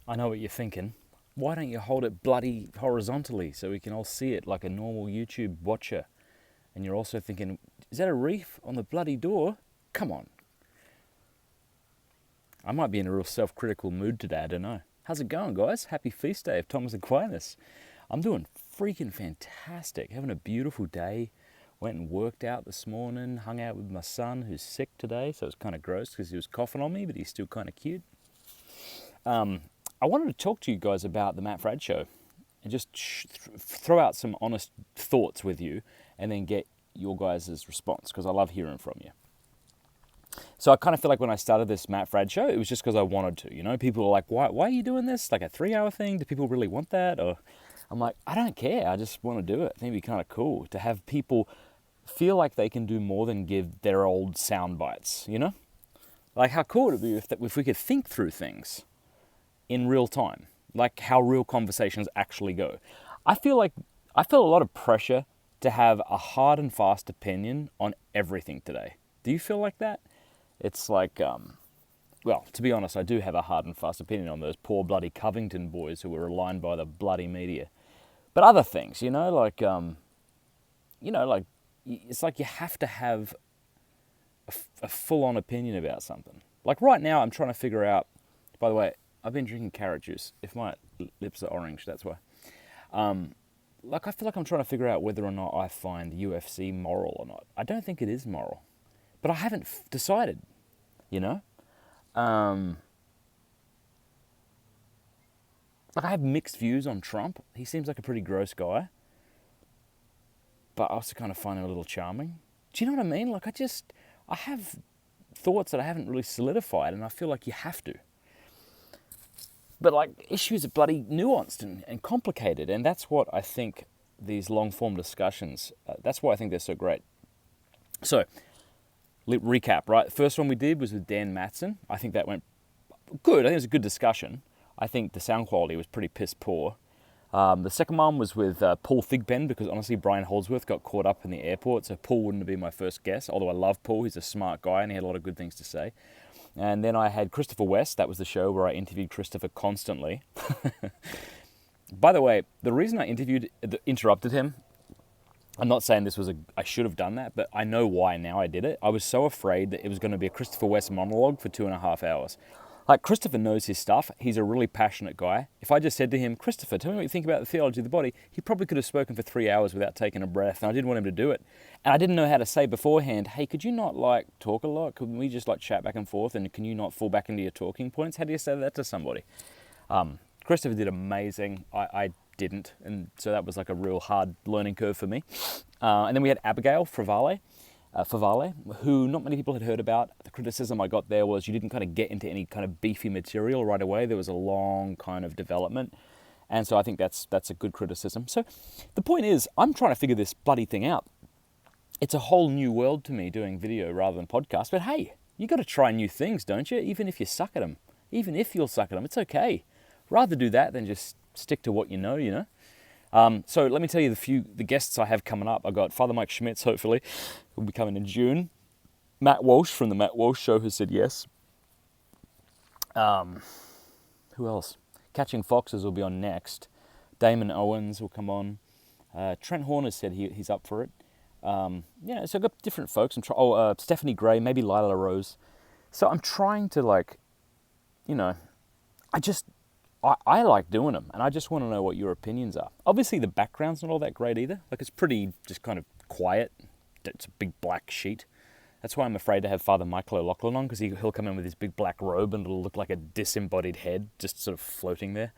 I know what you're thinking. Why don't you hold it bloody horizontally so we can all see it like a normal YouTube watcher? And you're also thinking, is that a reef on the bloody door? Come on. I might be in a real self-critical mood today, I don't know. How's it going, guys? Happy feast day of Thomas Aquinas. I'm doing freaking fantastic, having a beautiful day. Went and worked out this morning, hung out with my son who's sick today, so it's kind of gross because he was coughing on me, but he's still kind of cute. I wanted to talk to you guys about the Matt Fradd Show and just throw out some honest thoughts with you and then get your guys' response because I love hearing from you. So I kind of feel like when I started this Matt Fradd Show, it was just because I wanted to, you know? People were like, why are you doing this? Like a 3-hour thing? Do people really want that? Or I'm like, I don't care. I just want to do it. I think it'd be kind of cool to have people feel like they can do more than give their old sound bites, you know? Like how cool would it be if we could think through things in real time, like how real conversations actually go. I feel a lot of pressure to have a hard and fast opinion on everything today. Do you feel like that? It's like, well, to be honest, I do have a hard and fast opinion on those poor bloody Covington boys who were aligned by the bloody media. But other things, you know, like, it's like you have to have a full-on opinion about something. Like right now, I'm trying to figure out, by the way, I've been drinking carrot juice. If my lips are orange, that's why. I feel like I'm trying to figure out whether or not I find UFC moral or not. I don't think it is moral. But I haven't decided, you know? I have mixed views on Trump. He seems like a pretty gross guy. But I also kind of find him a little charming. Do you know what I mean? Like I have thoughts that I haven't really solidified and I feel like you have to. But like issues are bloody nuanced and complicated, and that's what I think these long-form discussions, that's why I think they're so great. So, recap, right? The first one we did was with Dan Matson. I think that went good. I think it was a good discussion. I think the sound quality was pretty piss poor. The second one was with Paul Thigpen, because honestly Brian Holdsworth got caught up in the airport, so Paul wouldn't have been my first guess, although I love Paul. He's a smart guy and he had a lot of good things to say. And then I had Christopher West. That was the show where I interviewed Christopher constantly. By the way, the reason I interrupted him, I'm not saying I should have done that, but I know why now I did it. I was so afraid that it was going to be a Christopher West monologue for 2.5 hours. Like, Christopher knows his stuff. He's a really passionate guy. If I just said to him, Christopher, tell me what you think about the theology of the body, he probably could have spoken for 3 hours without taking a breath, and I didn't want him to do it. And I didn't know how to say beforehand, hey, could you not, talk a lot? Could we just, chat back and forth, and can you not fall back into your talking points? How do you say that to somebody? Christopher did amazing. I didn't, and so that was, a real hard learning curve for me. And then we had Abigail Favale, who not many people had heard about. The criticism I got there was you didn't kind of get into any kind of beefy material right away. There was a long kind of development. And so I think that's a good criticism. So the point is, I'm trying to figure this bloody thing out. It's a whole new world to me doing video rather than podcast. But hey, you got to try new things, don't you? Even if you suck at them. Even if you'll suck at them, it's okay. Rather do that than just stick to what you know, you know? So let me tell you the guests I have coming up. I've got Father Mike Schmitz, hopefully, who'll be coming in June. Matt Walsh from the Matt Walsh Show has said yes. Who else? Catching Foxes will be on next. Damon Owens will come on. Trent Horn has said he's up for it. So I've got different folks. Stephanie Gray, maybe Lila Rose. So I'm trying to I like doing them, and I just want to know what your opinions are. Obviously, the background's not all that great either. It's pretty just kind of quiet. It's a big black sheet. That's why I'm afraid to have Father Michael O'Loughlin on, because he'll come in with his big black robe and it'll look like a disembodied head just sort of floating there.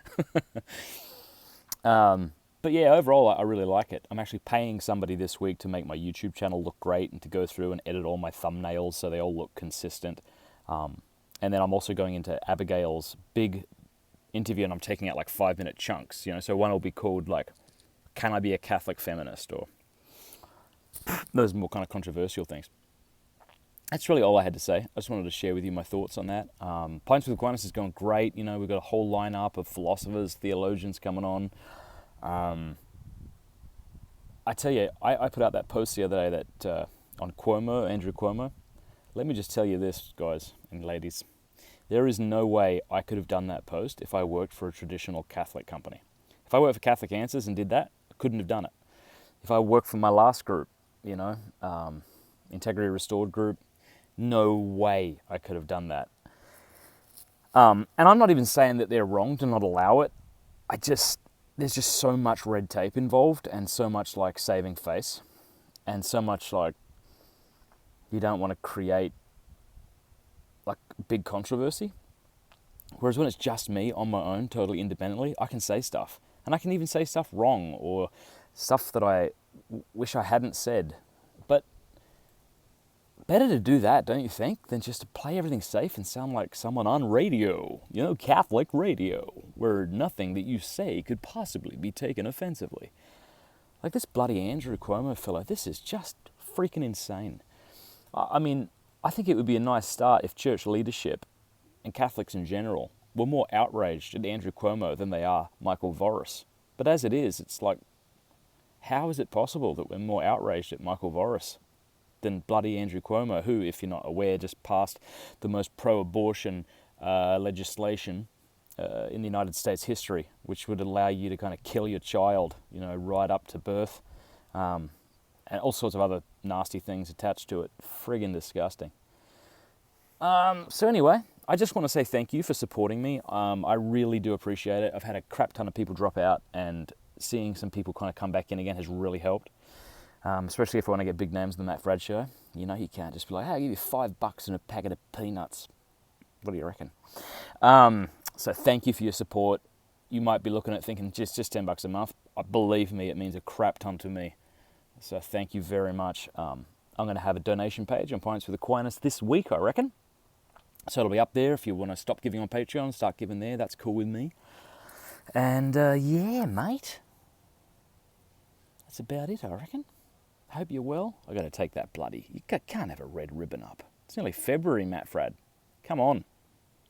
But yeah, overall, I really like it. I'm actually paying somebody this week to make my YouTube channel look great and to go through and edit all my thumbnails so they all look consistent. And then I'm also going into Abigail's big interview, and I'm taking out 5-minute chunks, so one will be called can I be a Catholic feminist, or those more kind of controversial things. That's really all I had to say. I just wanted to share with you my thoughts on that. Pints with Aquinas is going great. We've got a whole lineup of philosophers, theologians coming on. I tell you, I put out that post the other day that on Andrew Cuomo. Let me just tell you this, guys and ladies. There is no way I could have done that post if I worked for a traditional Catholic company. If I worked for Catholic Answers and did that, I couldn't have done it. If I worked for my last group, Integrity Restored group, no way I could have done that. And I'm not even saying that they're wrong to not allow it. There's just so much red tape involved, and so much like saving face, and so much like you don't want to create like big controversy. Whereas when it's just me on my own, totally independently, I can say stuff. And I can even say stuff wrong, or stuff that I wish I hadn't said. But better to do that, don't you think, than just to play everything safe and sound like someone on radio, Catholic radio, where nothing that you say could possibly be taken offensively. Like this bloody Andrew Cuomo fellow, this is just freaking insane. I mean, I think it would be a nice start if church leadership and Catholics in general were more outraged at Andrew Cuomo than they are Michael Voris. But as it is, it's like, how is it possible that we're more outraged at Michael Voris than bloody Andrew Cuomo, who, if you're not aware, just passed the most pro-abortion legislation in the United States history, which would allow you to kind of kill your child, right up to birth, and all sorts of other nasty things attached to it. Friggin' disgusting. So anyway, I just want to say thank you for supporting me. I really do appreciate it. I've had a crap ton of people drop out, and seeing some people kind of come back in again has really helped. Especially if I want to get big names on the Matt Frad show. You can't just be like, hey, I'll give you $5 and a packet of peanuts. What do you reckon? So thank you for your support. You might be looking at thinking just $10 a month. Believe me, it means a crap ton to me. So thank you very much. I'm going to have a donation page on Pints with Aquinas this week, I reckon. So it'll be up there. If you want to stop giving on Patreon, start giving there. That's cool with me. And yeah, mate. That's about it, I reckon. I hope you're well. I got to take that bloody... You can't have a red ribbon up. It's nearly February, Matt Frad. Come on.